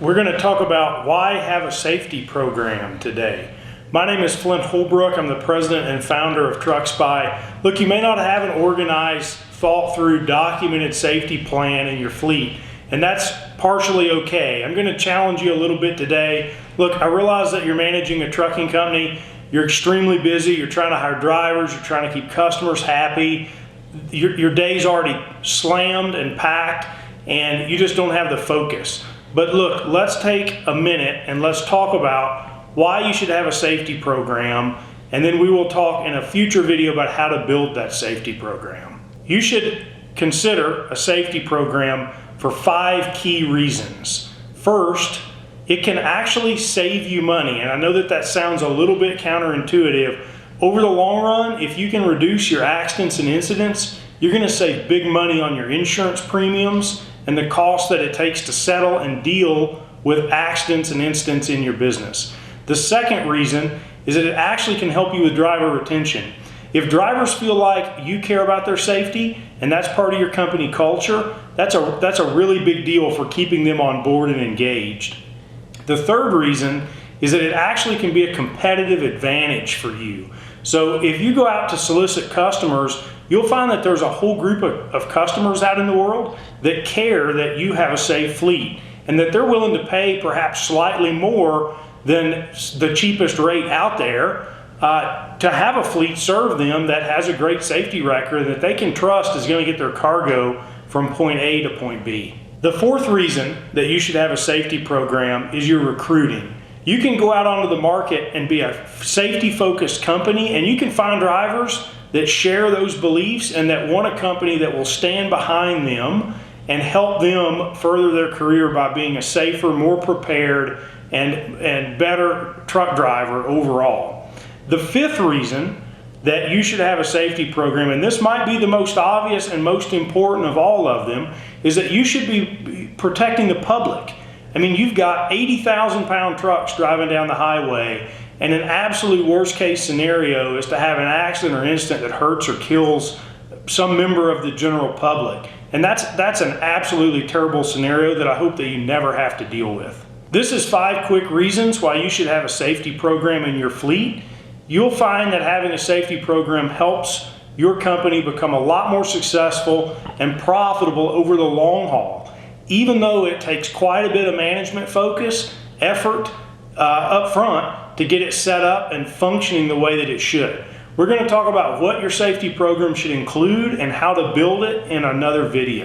We're going to talk about why have a safety program today. My name is Flint Holbrook. I'm the president and founder of TruckSpy. Look, you may not have an organized, thought through, documented safety plan in your fleet, and that's partially okay. I'm going to challenge you a little bit today. Look, I realize that you're managing a trucking company. You're extremely busy. You're trying to hire drivers. You're trying to keep customers happy. Your day's already slammed and packed, and you just don't have the focus. But look, let's take a minute and let's talk about why you should have a safety program, and then we will talk in a future video about how to build that safety program. You should consider a safety program for 5 key reasons. First, it can actually save you money, and I know that that sounds a little bit counterintuitive. Over the long run, if you can reduce your accidents and incidents, you're going to save big money on your insurance premiums and the cost that it takes to settle and deal with accidents and incidents in your business. The second reason is that it actually can help you with driver retention. If drivers feel like you care about their safety and that's part of your company culture, that's a really big deal for keeping them on board and engaged. The third reason is that it actually can be a competitive advantage for you. So if you go out to solicit customers, you'll find that there's a whole group of customers out in the world that care that you have a safe fleet and that they're willing to pay perhaps slightly more than the cheapest rate out there to have a fleet serve them that has a great safety record that they can trust is going to get their cargo from point A to point B. The fourth reason that you should have a safety program is your recruiting. You can go out onto the market and be a safety-focused company, and you can find drivers that share those beliefs and that want a company that will stand behind them and help them further their career by being a safer, more prepared, and better truck driver overall. The fifth reason that you should have a safety program, and this might be the most obvious and most important of all of them, is that you should be protecting the public. I mean, you've got 80,000-pound trucks driving down the highway, and an absolute worst case scenario is to have an accident or incident that hurts or kills some member of the general public. And that's an absolutely terrible scenario that I hope that you never have to deal with. This is 5 quick reasons why you should have a safety program in your fleet. You'll find that having a safety program helps your company become a lot more successful and profitable over the long haul, even though it takes quite a bit of management focus, effort up front to get it set up and functioning the way that it should. We're going to talk about what your safety program should include and how to build it in another video.